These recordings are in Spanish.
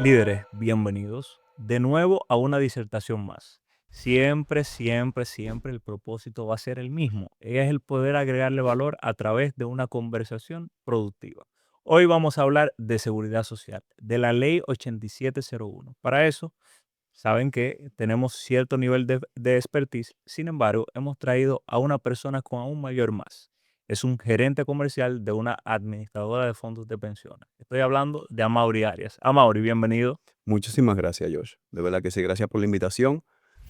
Líderes, bienvenidos de nuevo a una disertación más. Siempre, siempre, siempre el propósito va a ser el mismo. Es el poder agregarle valor a través de una conversación productiva. Hoy vamos a hablar de seguridad social, de la ley 8701. Para eso, saben que tenemos cierto nivel de expertise, sin embargo, hemos traído a una persona con aún mayor más. Es un gerente comercial de una administradora de fondos de pensiones. Estoy hablando de Amaury Arias. Amaury, bienvenido. Muchísimas gracias, Josh. De verdad que sí, gracias por la invitación.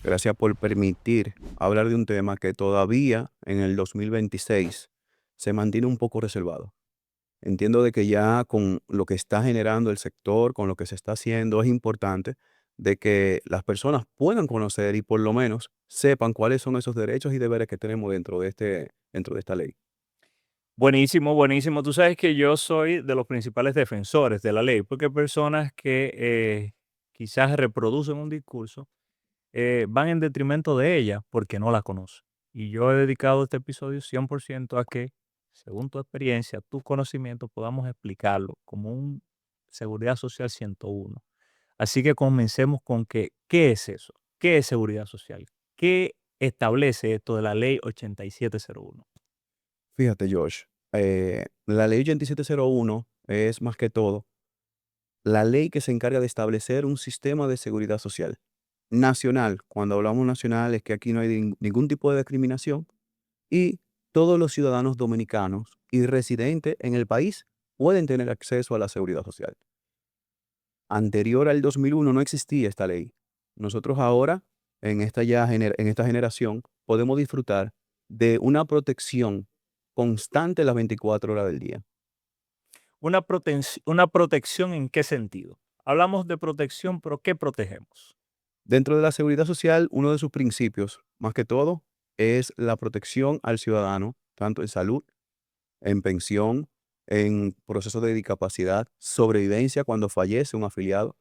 Gracias por permitir hablar de un tema que todavía en el 2026 se mantiene un poco reservado. Entiendo de que ya con lo que está generando el sector, con lo que se está haciendo, es importante de que las personas puedan conocer y por lo menos sepan cuáles son esos derechos y deberes que tenemos dentro de esta ley. Buenísimo, buenísimo. Tú sabes que yo soy de los principales defensores de la ley, porque hay personas que quizás reproducen un discurso, van en detrimento de ella porque no la conocen. Y yo he dedicado este episodio 100% a que, según tu experiencia, tu conocimiento, podamos explicarlo como un seguridad social 101. Así que comencemos con que, ¿qué es eso? ¿Qué es seguridad social? ¿Qué establece esto de la ley 8701? Fíjate, Josh, la ley 8701 es más que todo la ley que se encarga de establecer un sistema de seguridad social nacional. Cuando hablamos nacional es que aquí no hay ningún tipo de discriminación y todos los ciudadanos dominicanos y residentes en el país pueden tener acceso a la seguridad social. Anterior al 2001 no existía esta ley. Nosotros ahora, en esta generación, podemos disfrutar de una protección constante las 24 horas del día. Una protección, ¿en qué sentido? Hablamos de protección, pero ¿qué protegemos? Dentro de la seguridad social, uno de sus principios, más que todo, es la protección al ciudadano, tanto en salud, en pensión, en procesos de discapacidad, sobrevivencia cuando fallece un afiliado.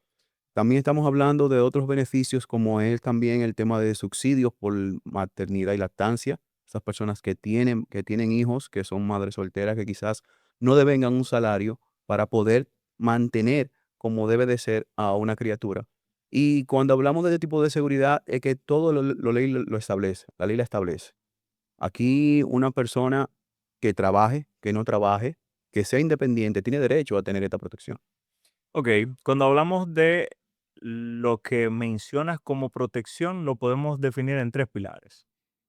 También estamos hablando de otros beneficios como es también el tema de subsidios por maternidad y lactancia. Esas personas que tienen hijos, que son madres solteras, que quizás no devengan un salario para poder mantener como debe de ser a una criatura. Y cuando hablamos de este tipo de seguridad, es que todo lo ley lo establece, la ley la establece. Aquí una persona que trabaje, que no trabaje, que sea independiente, tiene derecho a tener esta protección. Ok, cuando hablamos de lo que mencionas como protección, lo podemos definir en tres pilares.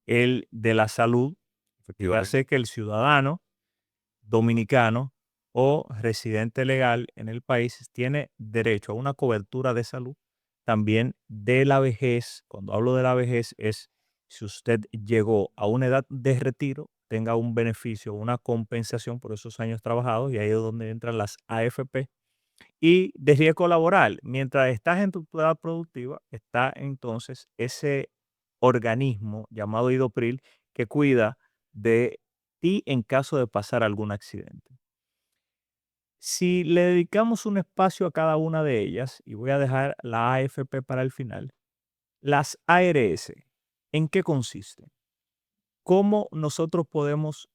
El de la salud, que Efectivamente. hace que el ciudadano dominicano o residente legal en el país tiene derecho a una cobertura de salud. También de la vejez, cuando hablo de la vejez es si usted llegó a una edad de retiro, tenga un beneficio, una compensación por esos años trabajados, y ahí es donde entran las AFP. Y de riesgo laboral, mientras estás en tu edad productiva, está entonces ese organismo llamado IDOPRIL que cuida de ti en caso de pasar algún accidente. Si le dedicamos un espacio a cada una de ellas, y voy a dejar la AFP para el final, las ARS, ¿en qué consisten? ¿Cómo nosotros podemos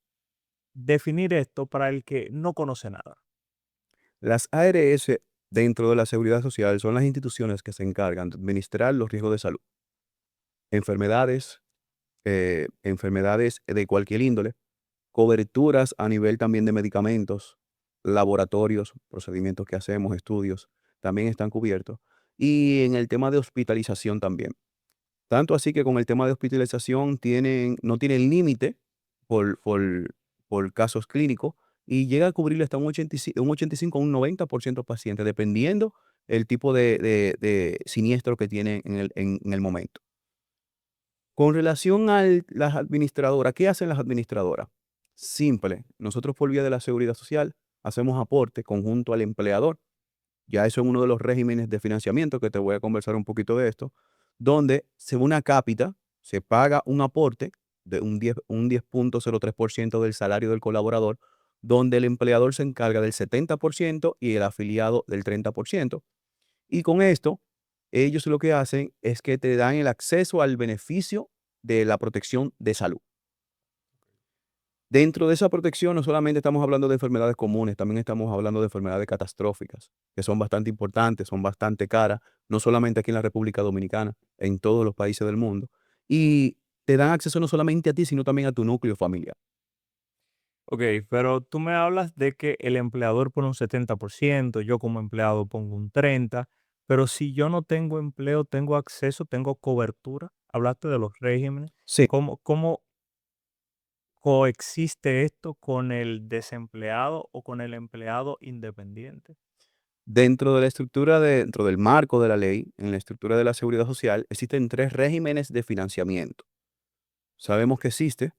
definir esto para el que no conoce nada? Las ARS dentro de la seguridad social son las instituciones que se encargan de administrar los riesgos de salud, enfermedades, enfermedades de cualquier índole, coberturas a nivel también de medicamentos, laboratorios, procedimientos que hacemos, estudios, también están cubiertos. Y en el tema de hospitalización también. Tanto así que con el tema de hospitalización no tienen límite por, por, por casos clínicos y llega a cubrirle hasta un 85 a un 90% de pacientes, dependiendo el tipo de siniestro que tienen en el momento. Con relación a las administradoras, ¿qué hacen las administradoras? Simple, nosotros por vía de la seguridad social hacemos aporte conjunto al empleador. Ya eso es uno de los regímenes de financiamiento, que te voy a conversar un poquito de esto, donde según una cápita se paga un aporte de un 10,03% del salario del colaborador, donde el empleador se encarga del 70% y el afiliado del 30%. Y con esto, ellos lo que hacen es que te dan el acceso al beneficio de la protección de salud. Dentro de esa protección no solamente estamos hablando de enfermedades comunes, también estamos hablando de enfermedades catastróficas, que son bastante importantes, son bastante caras, no solamente aquí en la República Dominicana, en todos los países del mundo. Y te dan acceso no solamente a ti, sino también a tu núcleo familiar. Ok, pero tú me hablas de que el empleador pone un 70%, yo como empleado pongo un 30%, pero si yo no tengo empleo, tengo acceso, tengo cobertura. Hablaste de los regímenes. Sí, ¿Cómo coexiste esto con el desempleado o con el empleado independiente? dentro de la estructura, dentro del marco de la ley, en la estructura de la seguridad social, existen tres regímenes de financiamiento. Sabemos que existe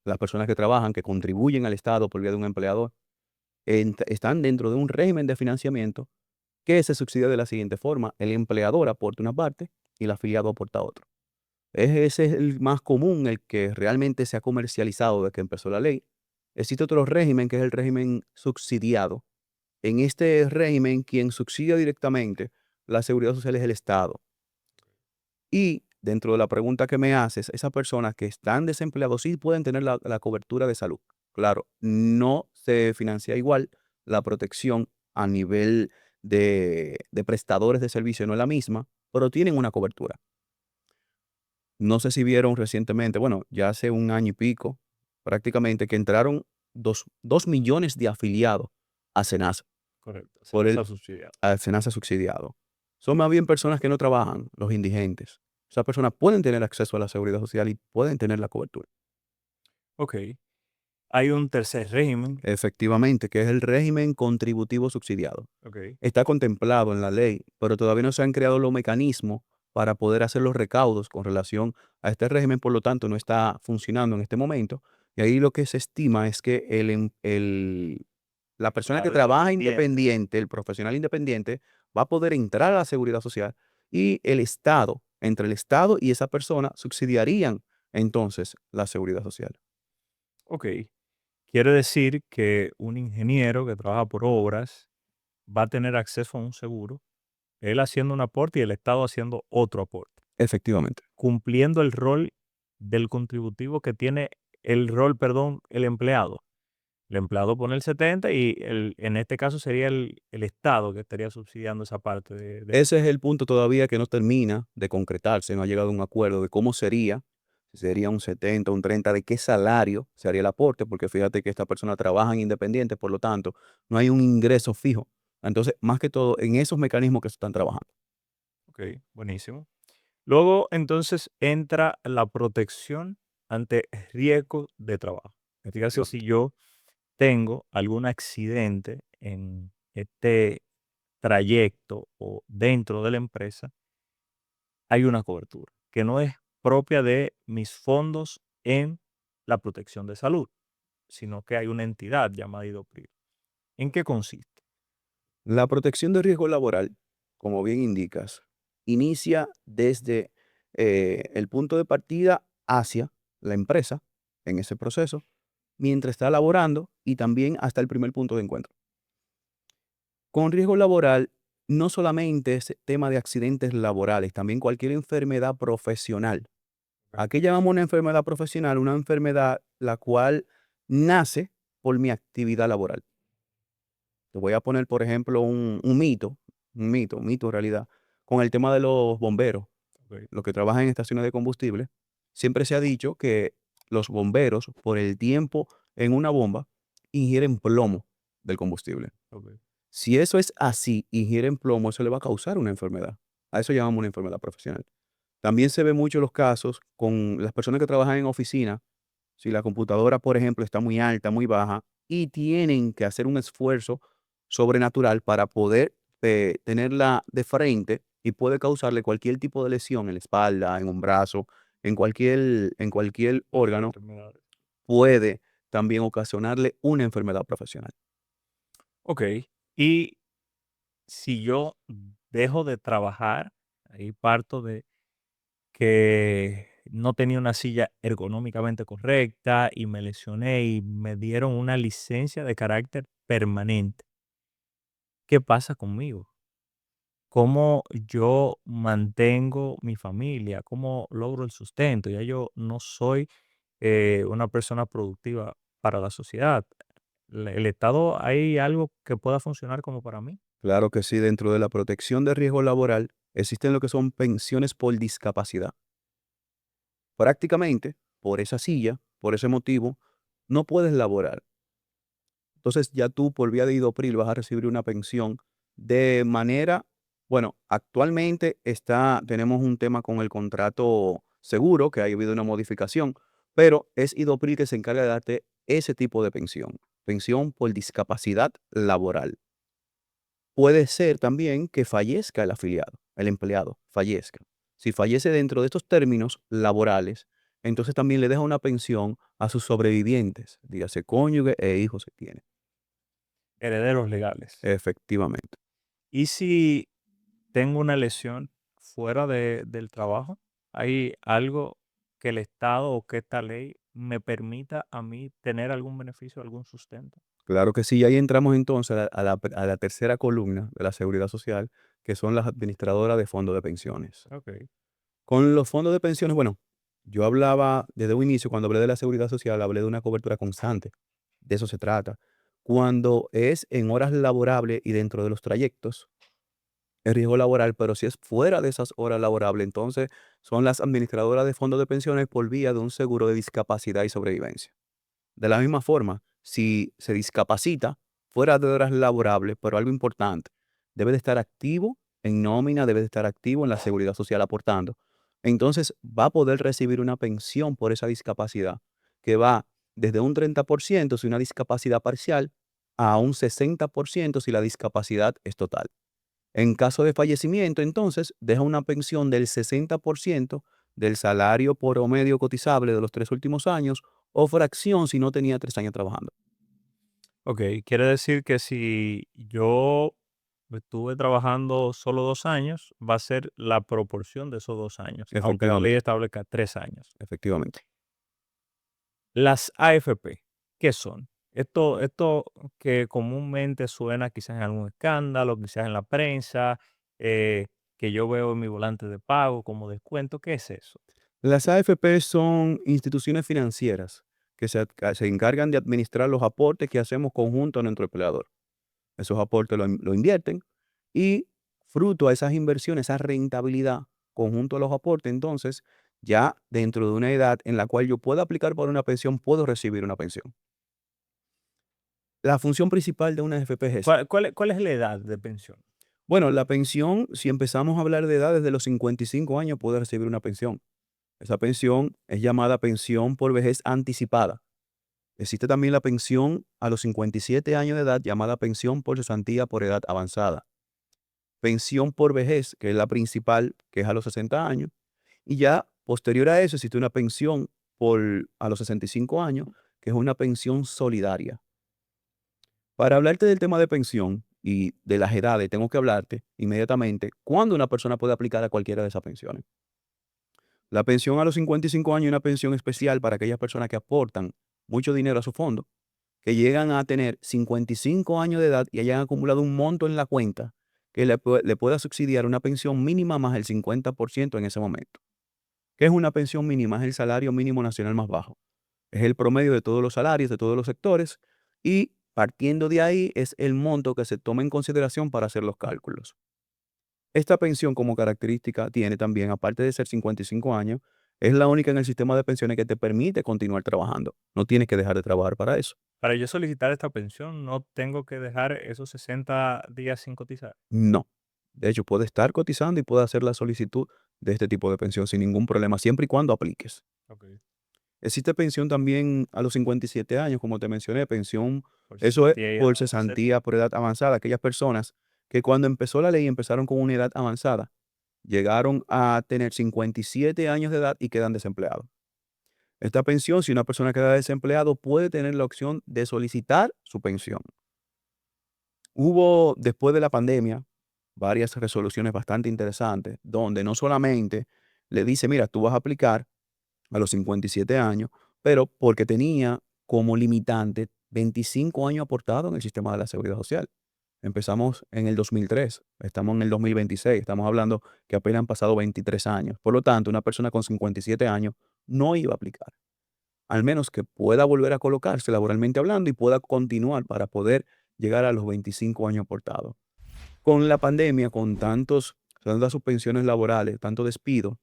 las personas que trabajan, que contribuyen al Estado por vía de un empleador, están dentro de un régimen de financiamiento que se subsidia de la siguiente forma: el empleador aporta una parte y el afiliado aporta otra. Ese es el más común, el que realmente se ha comercializado desde que empezó la ley. Existe otro régimen que es el régimen subsidiado. En este régimen, quien subsidia directamente la seguridad social es el Estado. Y dentro de la pregunta que me haces, esas personas que están desempleados sí pueden tener la cobertura de salud. Claro, no se financia igual, la protección a nivel de prestadores de servicio no es la misma, pero tienen una cobertura. No sé si vieron recientemente, bueno, ya hace un año y pico, prácticamente, que entraron 2 millones de afiliados a SENASA, Correcto, se por nos ha el subsidiado. a SENASA subsidiado. Son más bien personas que no trabajan, los indigentes. Esas personas pueden tener acceso a la seguridad social y pueden tener la cobertura. Ok, hay un tercer régimen. Efectivamente, que es el régimen contributivo subsidiado. Ok, Está contemplado en la ley, pero todavía no se han creado los mecanismos para poder hacer los recaudos con relación a este régimen, por lo tanto, no está funcionando en este momento. Y ahí lo que se estima es que la persona que claro, trabaja independiente. independiente, el profesional independiente, va a poder entrar a la seguridad social y el Estado, entre el Estado y esa persona, subsidiarían entonces la seguridad social. Ok, quiere decir que un ingeniero que trabaja por obras va a tener acceso a un seguro, él haciendo un aporte y el Estado haciendo otro aporte, Efectivamente. cumpliendo el rol del contributivo que tiene el rol, perdón, el empleado. El empleado pone el 70 y en este caso sería el Estado que estaría subsidiando esa parte de Ese es el punto todavía que no termina de concretarse, no ha llegado a un acuerdo de cómo sería, si sería un 70, un 30, de qué salario se haría el aporte, porque fíjate que esta persona trabaja en independiente, por lo tanto, no hay un ingreso fijo. Entonces, más que todo, en esos mecanismos que se están trabajando. Ok, buenísimo. Luego, entonces, entra la protección ante riesgo de trabajo. En este caso, si Efectivamente. yo tengo algún accidente en este trayecto o dentro de la empresa, hay una cobertura que no es propia de mis fondos en la protección de salud, sino que hay una entidad llamada IDOPRI. ¿En qué consiste? La protección de riesgo laboral, como bien indicas, inicia desde el punto de partida hacia la empresa en ese proceso, mientras está laborando y también hasta el primer punto de encuentro. Con riesgo laboral, no solamente es tema de accidentes laborales, también cualquier enfermedad profesional. ¿A qué llamamos una enfermedad profesional? Una enfermedad la cual nace por mi actividad laboral. Te voy a poner, por ejemplo, un mito en realidad, con el tema de los bomberos, Ok, los que trabajan en estaciones de combustible. Siempre se ha dicho que los bomberos, por el tiempo en una bomba, ingieren plomo del combustible. ok, Si eso es así, ingieren plomo, eso le va a causar una enfermedad. A eso llamamos una enfermedad profesional. También se ve mucho los casos con las personas que trabajan en oficina. Si la computadora, por ejemplo, está muy alta, muy baja, y tienen que hacer un esfuerzo sobrenatural para poder tenerla de frente y puede causarle cualquier tipo de lesión en la espalda, en un brazo, en cualquier muchas órgano, enfermedades. puede también ocasionarle una enfermedad profesional. Ok, y si yo dejo de trabajar, ahí parto de que no tenía una silla ergonómicamente correcta y me lesioné y me dieron una licencia de carácter permanente. ¿Qué pasa conmigo? ¿Cómo yo mantengo mi familia? ¿Cómo logro el sustento? Ya yo no soy una persona productiva para la sociedad. El Estado, ¿hay algo que pueda funcionar como para mí? Claro que sí, dentro de la protección de riesgo laboral existen lo que son pensiones por discapacidad. Prácticamente, por esa silla, por ese motivo, no puedes laborar. Entonces ya tú por vía de IDOPRIL vas a recibir una pensión de manera, bueno, actualmente tenemos un tema con el contrato seguro, que ha habido una modificación, pero es IDOPRIL que se encarga de darte ese tipo de pensión por discapacidad laboral. Puede ser también que fallezca el afiliado, el empleado, fallezca. Si fallece dentro de estos términos laborales, entonces también le deja una pensión a sus sobrevivientes, dígase cónyuge e hijos que tiene. Herederos legales. Efectivamente. ¿Y si tengo una lesión fuera del trabajo? ¿Hay algo que el Estado o que esta ley me permita a mí tener algún beneficio, algún sustento? Claro que sí, ahí entramos entonces a la tercera columna de la seguridad social, que son las administradoras de fondos de pensiones. Ok. Con los fondos de pensiones, bueno, yo hablaba desde un inicio, cuando hablé de la seguridad social, hablé de una cobertura constante. De eso se trata. Cuando es en horas laborables y dentro de los trayectos, el riesgo laboral, pero si es fuera de esas horas laborables, entonces son las administradoras de fondos de pensiones por vía de un seguro de discapacidad y sobrevivencia. De la misma forma, si se discapacita fuera de horas laborables, pero algo importante, debe de estar activo en nómina, debe de estar activo en la seguridad social aportando. Entonces va a poder recibir una pensión por esa discapacidad que va desde un 30% si una discapacidad parcial a un 60% si la discapacidad es total. En caso de fallecimiento, entonces, deja una pensión del 60% del salario promedio cotizable de los 3 últimos años o fracción si no tenía 3 años trabajando. Ok, quiere decir que si yo estuve trabajando solo 2 años, va a ser la proporción de esos 2 años, aunque la ley Efectivamente, establezca 3 años. efectivamente. Las AFP, ¿qué son? Esto que comúnmente suena quizás en algún escándalo, quizás en la prensa, eh, que yo veo en mi volante de pago como descuento, ¿qué es eso? Las AFP son instituciones financieras que se encargan de administrar los aportes que hacemos conjunto a nuestro empleador. Esos aportes lo invierten y fruto a esas inversiones, esa rentabilidad conjunto a los aportes, entonces ya dentro de una edad en la cual yo pueda aplicar por una pensión, puedo recibir una pensión. La función principal de una AFP es esa. ¿Cuál es la edad de pensión? Bueno, la pensión, si empezamos a hablar de edad desde los 55 años, puede recibir una pensión. Esa pensión es llamada pensión por vejez anticipada. Existe también la pensión a los 57 años de edad llamada pensión por cesantía por edad avanzada. Pensión por vejez, que es la principal, que es a los 60 años. Y ya posterior a eso existe una pensión a los 65 años, que es una pensión solidaria. Para hablarte del tema de pensión y de las edades, tengo que hablarte inmediatamente cuándo una persona puede aplicar a cualquiera de esas pensiones. La pensión a los 55 años es una pensión especial para aquellas personas que aportan mucho dinero a su fondo, que llegan a tener 55 años de edad y hayan acumulado un monto en la cuenta que le pueda subsidiar una pensión mínima más el 50% en ese momento. ¿Qué es una pensión mínima? Es el salario mínimo nacional más bajo. Es el promedio de todos los salarios, de todos los sectores, y partiendo de ahí es el monto que se toma en consideración para hacer los cálculos. Esta pensión como característica tiene también, aparte de ser 55 años, es la única en el sistema de pensiones que te permite continuar trabajando. No tienes que dejar de trabajar para eso. Para yo solicitar esta pensión, no tengo que dejar esos 60 días sin cotizar. No. De hecho, puedes estar cotizando y puedes hacer la solicitud de este tipo de pensión sin ningún problema, siempre y cuando apliques. Ok. Existe pensión también a los 57 años, como te mencioné, pensión, Por eso es cesantía y por edad avanzada. cesantía, por edad avanzada. Aquellas personas que cuando empezó la ley empezaron con una edad avanzada, llegaron a tener 57 años de edad y quedan desempleados. Esta pensión, si una persona queda desempleado, puede tener la opción de solicitar su pensión. Hubo, después de la pandemia, varias resoluciones bastante interesantes, donde no solamente le dice, mira, tú vas a aplicar a los 57 años, pero porque tenía como limitante 25 años aportado en el sistema de la seguridad social. Empezamos en el 2003, estamos en el 2026, estamos hablando que apenas han pasado 23 años. Por lo tanto, una persona con 57 años no iba a aplicar. al menos que pueda volver a colocarse laboralmente hablando y pueda continuar para poder llegar a los 25 años aportados. Con la pandemia, con tantas suspensiones laborales, tanto despido,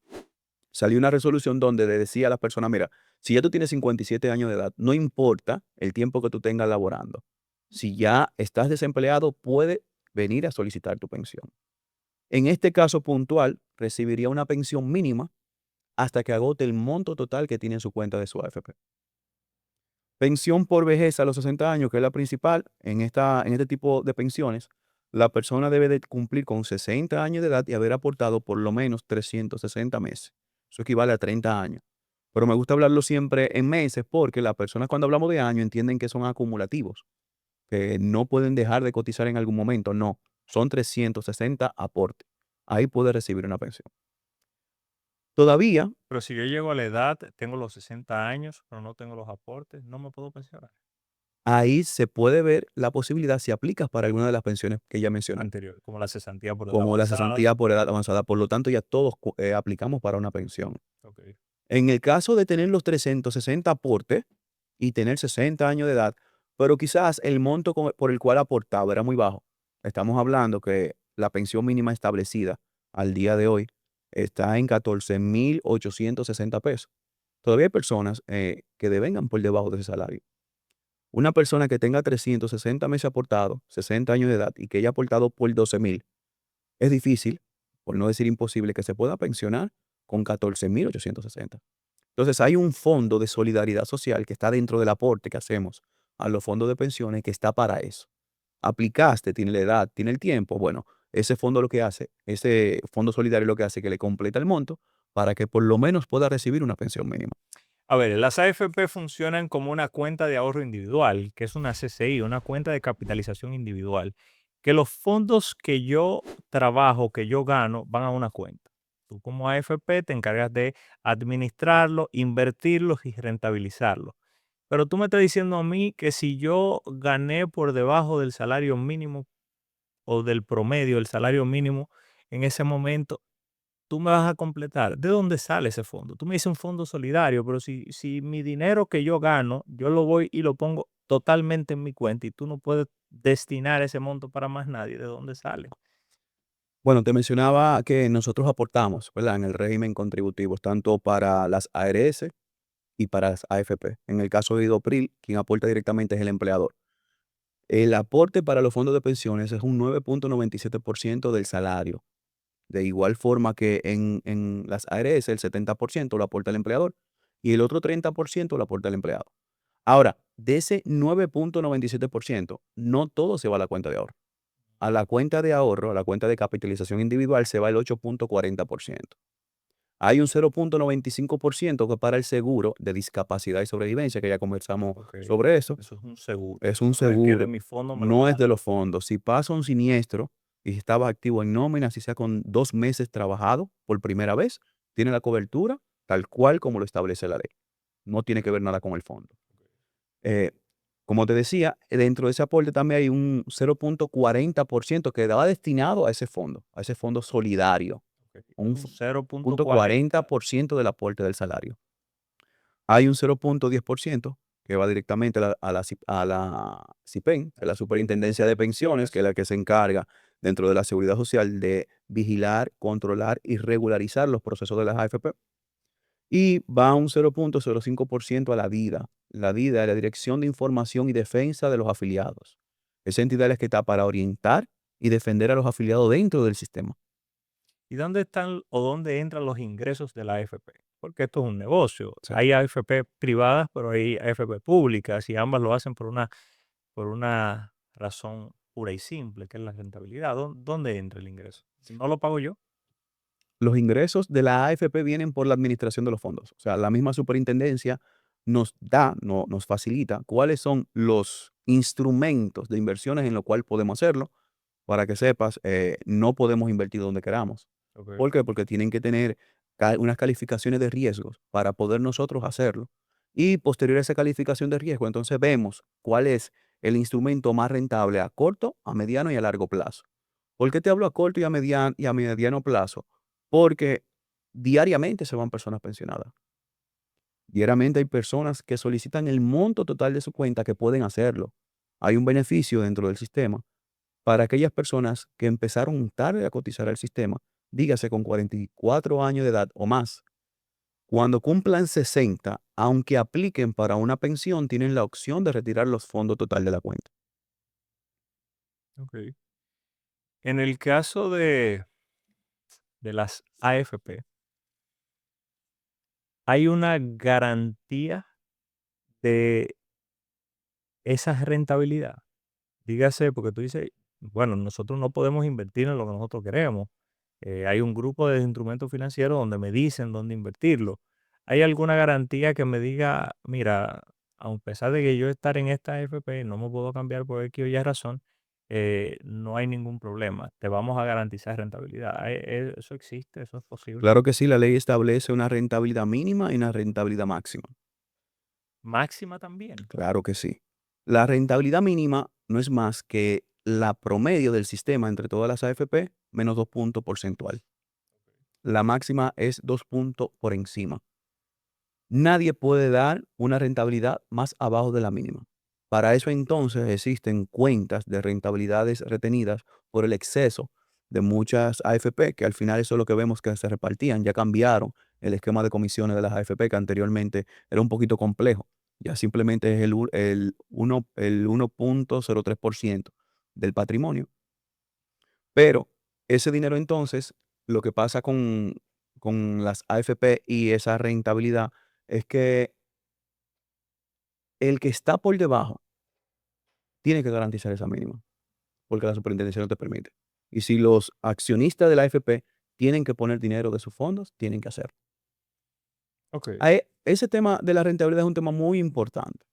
salió una resolución donde le decía a las personas, mira, si ya tú tienes 57 años de edad, no importa el tiempo que tú tengas laborando. Si ya estás desempleado, puedes venir a solicitar tu pensión. En este caso puntual, recibiría una pensión mínima hasta que agote el monto total que tiene en su cuenta de su AFP. Pensión por vejez a los 60 años, que es la principal en este tipo de pensiones, la persona debe de cumplir con 60 años de edad y haber aportado por lo menos 360 meses. Eso equivale a 30 años. Pero me gusta hablarlo siempre en meses porque las personas cuando hablamos de años entienden que son acumulativos, que no pueden dejar de cotizar en algún momento. No, son 360 aportes. Ahí puede recibir una pensión. Todavía, Pero si yo llego a la edad, tengo los 60 años, pero no tengo los aportes, no me puedo pensionar. ahí se puede ver la posibilidad si aplicas para alguna de las pensiones que ya mencioné, Anterior, como la cesantía por edad como la avanzada. cesantía por edad avanzada. Por lo tanto, ya todos aplicamos para una pensión. Ok. En el caso de tener los 360 aportes y tener 60 años de edad, pero quizás el monto por el cual aportaba era muy bajo. Estamos hablando que la pensión mínima establecida al día de hoy está en 14,860 pesos. Todavía hay personas que devengan por debajo de ese salario. Una persona que tenga 360 meses aportados, 60 años de edad y que haya aportado por 12,000, es difícil, por no decir imposible, que se pueda pensionar con 14,860. Entonces, hay un fondo de solidaridad social que está dentro del aporte que hacemos a los fondos de pensiones que está para eso. Aplicaste, tiene la edad, tiene el tiempo. Bueno, ese fondo lo que hace, ese fondo solidario lo que hace es que le completa el monto para que por lo menos pueda recibir una pensión mínima. A ver, las AFP funcionan como una cuenta de ahorro individual, que es una CCI, una cuenta de capitalización individual, que los fondos que yo trabajo, que yo gano, van a una cuenta. Tú como AFP te encargas de administrarlo, invertirlos y rentabilizarlo. Pero tú me estás diciendo a mí que si yo gané por debajo del salario mínimo o del promedio del salario mínimo en ese momento, tú me vas a completar. ¿De dónde sale ese fondo? Tú me dices un fondo solidario, pero si mi dinero que yo gano, yo lo voy y lo pongo totalmente en mi cuenta y tú no puedes destinar ese monto para más nadie, ¿de dónde sale? Bueno, te mencionaba que nosotros aportamos, ¿verdad? En el régimen contributivo, tanto para las ARS y para las AFP. En el caso de Idopril, quien aporta directamente es el empleador. El aporte para los fondos de pensiones es un 9,97% del salario. De igual forma que en las ARS, el 70% lo aporta el empleador y el otro 30% lo aporta el empleado. Ahora, de ese 9,97%, no todo se va a la cuenta de ahorro. A la cuenta de ahorro, a la cuenta de capitalización individual, se va el 8,40%. Hay un 0,95% que para el seguro de discapacidad y sobrevivencia, que ya conversamos Ok, sobre eso. eso es un seguro. Es un Eso no es que de seguro, mi fondo me lo no es dan. de los fondos. Si pasa un siniestro y estaba activo en nómina, si sea con 2 meses trabajado por primera vez, tiene la cobertura tal cual como lo establece la ley. No tiene que ver nada con el fondo. Eh, como te decía, dentro de ese aporte también hay un 0,40% que va destinado a ese fondo solidario, Ok, un un cero punto punto cuarenta. 40% del aporte del salario. Hay un 0,10% que va directamente a la SIPEN, que es la Superintendencia de Pensiones, que es la que se encarga dentro de la Seguridad Social de vigilar, controlar y regularizar los procesos de las AFP. Y va un 0,05% a la DIDA es la Dirección de Información y Defensa de los Afiliados. Esa entidad es la que está para orientar y defender a los afiliados dentro del sistema. ¿Y dónde están o dónde entran los ingresos de la AFP? Porque esto es un negocio. Sí. Hay AFP privadas, pero hay AFP públicas y ambas lo hacen por una razón pura y simple, que es la rentabilidad. ¿Dónde entra el ingreso? Si no lo pago yo. Los ingresos de la AFP vienen por la administración de los fondos. O sea, la misma superintendencia nos facilita cuáles son los instrumentos de inversiones en los cuales podemos hacerlo. Para que sepas, no podemos invertir donde queramos. Ok. ¿Por qué? Porque tienen que tener unas calificaciones de riesgos para poder nosotros hacerlo. Y posterior a esa calificación de riesgo, entonces vemos cuál es el instrumento más rentable a corto, a mediano y a largo plazo. ¿Por qué te hablo a corto y a mediano plazo? Porque diariamente se van personas pensionadas. Diariamente hay personas que solicitan el monto total de su cuenta que pueden hacerlo. Hay un beneficio dentro del sistema para aquellas personas que empezaron tarde a cotizar al sistema, dígase con 44 años de edad o más. Cuando cumplan 60, aunque apliquen para una pensión, tienen la opción de retirar los fondos total de la cuenta. Ok. En el caso de las AFP, ¿hay una garantía de esa rentabilidad? Dígase, porque tú dices, bueno, nosotros no podemos invertir en lo que nosotros queremos. Hay un grupo de instrumentos financieros donde me dicen dónde invertirlo. ¿Hay alguna garantía que me diga, mira, a pesar de que yo estar en esta AFP, no me puedo cambiar por X o Y razón, no hay ningún problema, te vamos a garantizar rentabilidad? ¿Eso existe? ¿Eso es posible? Claro que sí, la ley establece una rentabilidad mínima y una rentabilidad máxima. Máxima también. Claro que sí. La rentabilidad mínima no es más que la promedio del sistema entre todas las AFP menos 2 puntos porcentual. La máxima es 2 puntos por encima. Nadie puede dar una rentabilidad más abajo de la mínima. Para eso entonces existen cuentas de rentabilidades retenidas por el exceso de muchas AFP, que al final eso es lo que vemos que se repartían, ya cambiaron el esquema de comisiones de las AFP, que anteriormente era un poquito complejo. Ya simplemente es el 1,03% del patrimonio. Pero ese dinero entonces, lo que pasa con las AFP y esa rentabilidad es que el que está por debajo tiene que garantizar esa mínima, porque la superintendencia no te permite. Y si los accionistas de la AFP tienen que poner dinero de sus fondos, tienen que hacerlo. Ok. Ese tema de la rentabilidad es un tema muy importante,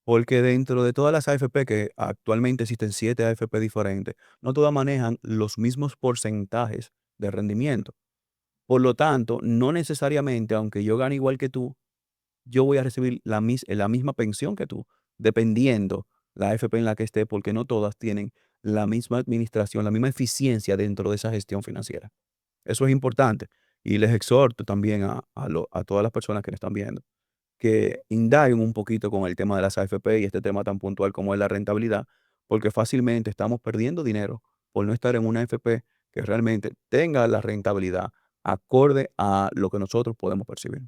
porque dentro de todas las AFP, que actualmente existen 7 AFP diferentes, no todas manejan los mismos porcentajes de rendimiento. Por lo tanto, no necesariamente, aunque yo gane igual que tú, yo voy a recibir la misma pensión que tú, dependiendo la AFP en la que esté, porque no todas tienen la misma administración, la misma eficiencia dentro de esa gestión financiera. Eso es importante. Y les exhorto también a todas las personas que me están viendo que indaguen un poquito con el tema de las AFP y este tema tan puntual como es la rentabilidad, porque fácilmente estamos perdiendo dinero por no estar en una AFP que realmente tenga la rentabilidad acorde a lo que nosotros podemos percibir.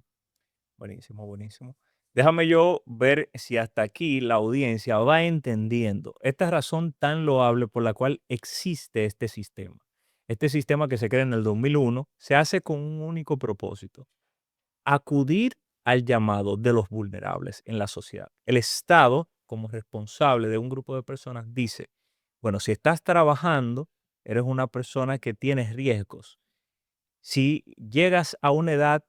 Buenísimo, buenísimo. Déjame yo ver si hasta aquí la audiencia va entendiendo esta razón tan loable por la cual existe este sistema. Este sistema que se crea en el 2001 se hace con un único propósito: acudir al llamado de los vulnerables en la sociedad. El Estado, como responsable de un grupo de personas, dice, bueno, si estás trabajando, eres una persona que tienes riesgos. Si llegas a una edad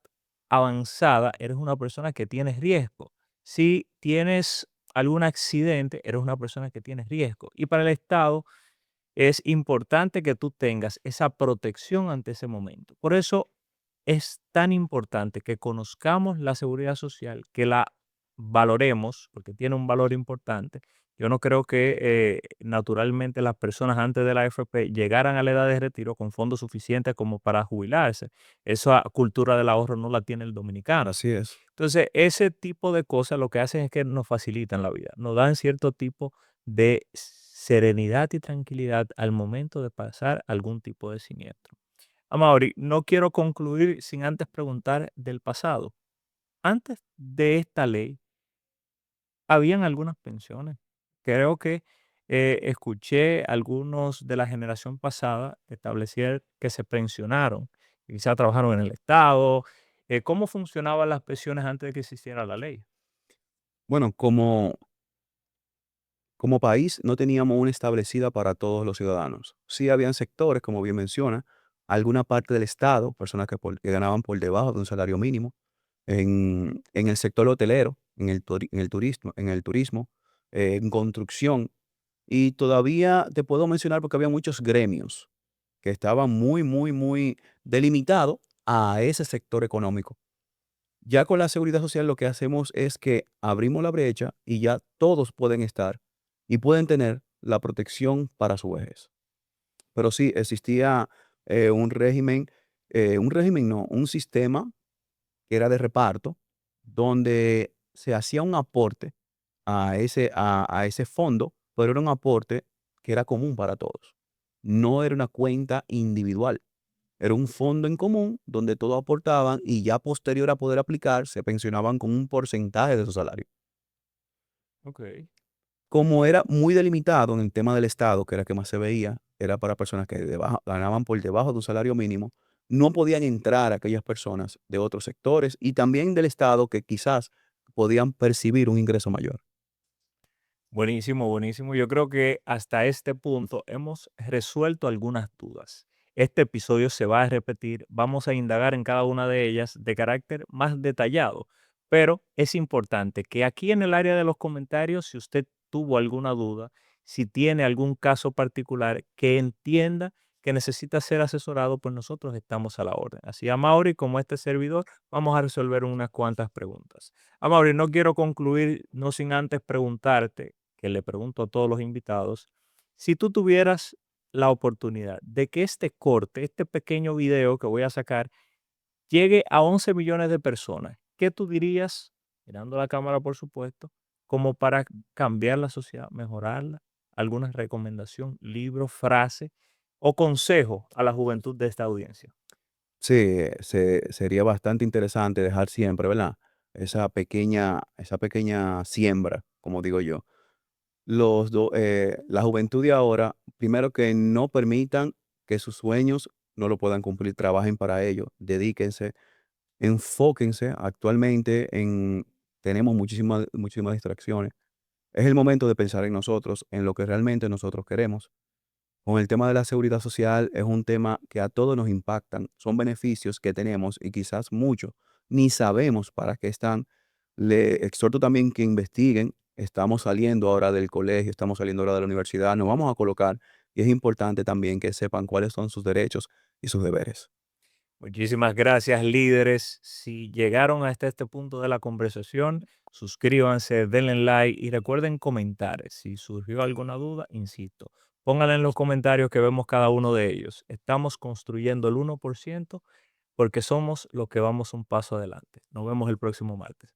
avanzada, eres una persona que tienes riesgo. Si tienes algún accidente, eres una persona que tienes riesgo. Y para el Estado es importante que tú tengas esa protección ante ese momento. Por eso es tan importante que conozcamos la seguridad social, que la valoremos, porque tiene un valor importante. Yo no creo que naturalmente las personas antes de la AFP llegaran a la edad de retiro con fondos suficientes como para jubilarse. Esa cultura del ahorro no la tiene el dominicano. Así es. Entonces, ese tipo de cosas lo que hacen es que nos facilitan la vida, nos dan cierto tipo de serenidad y tranquilidad al momento de pasar algún tipo de siniestro. Amaury, no quiero concluir sin antes preguntar del pasado. Antes de esta ley, habían algunas pensiones. Creo que escuché algunos de la generación pasada establecer que se pensionaron, que quizá trabajaron en el Estado. ¿Cómo funcionaban las pensiones antes de que existiera la ley? Bueno, como país no teníamos una establecida para todos los ciudadanos. Sí habían sectores, como bien menciona, alguna parte del Estado, personas que ganaban por debajo de un salario mínimo, en el sector hotelero, en el turismo, en construcción. Y todavía te puedo mencionar porque había muchos gremios que estaban muy, muy, muy delimitados a ese sector económico. Ya con la seguridad social lo que hacemos es que abrimos la brecha y ya todos pueden estar y pueden tener la protección para su vejez. Pero sí existía un régimen no, un sistema que era de reparto, donde se hacía un aporte a ese fondo, pero era un aporte que era común para todos. No era una cuenta individual, era un fondo en común donde todos aportaban y ya posterior a poder aplicar, se pensionaban con un porcentaje de su salario. Ok. Como era muy delimitado en el tema del Estado, que era que más se veía, era para personas que ganaban por debajo de un salario mínimo, no podían entrar aquellas personas de otros sectores y también del Estado que quizás podían percibir un ingreso mayor. Buenísimo, buenísimo. Yo creo que hasta este punto hemos resuelto algunas dudas. Este episodio se va a repetir, vamos a indagar en cada una de ellas de carácter más detallado, pero es importante que aquí en el área de los comentarios, si usted tuvo alguna duda, si tiene algún caso particular que entienda que necesita ser asesorado, pues nosotros estamos a la orden. Así a Mauri como este servidor, vamos a resolver unas cuantas preguntas. A Mauri, no quiero concluir no sin antes preguntarte, que le pregunto a todos los invitados, si tú tuvieras la oportunidad de que este corte, este pequeño video que voy a sacar, llegue a 11 millones de personas, ¿qué tú dirías, mirando la cámara por supuesto, como para cambiar la sociedad, mejorarla? ¿Alguna recomendación, libro, frase o consejo a la juventud de esta audiencia? Sí, sería bastante interesante dejar siempre, ¿verdad? Esa pequeña siembra, como digo yo. La juventud de ahora, primero que no permitan que sus sueños no lo puedan cumplir, trabajen para ello, dedíquense, enfóquense actualmente tenemos muchísimas distracciones. Es el momento de pensar en nosotros, en lo que realmente nosotros queremos. Con el tema de la seguridad social es un tema que a todos nos impactan, son beneficios que tenemos y quizás muchos ni sabemos para qué están. Le exhorto también que investiguen, estamos saliendo ahora del colegio, estamos saliendo ahora de la universidad, nos vamos a colocar y es importante también que sepan cuáles son sus derechos y sus deberes. Muchísimas gracias, líderes. Si llegaron hasta este punto de la conversación, suscríbanse, denle like y recuerden comentar. Si surgió alguna duda, insisto, pónganla en los comentarios que vemos cada uno de ellos. Estamos construyendo el 1% porque somos los que vamos un paso adelante. Nos vemos el próximo martes.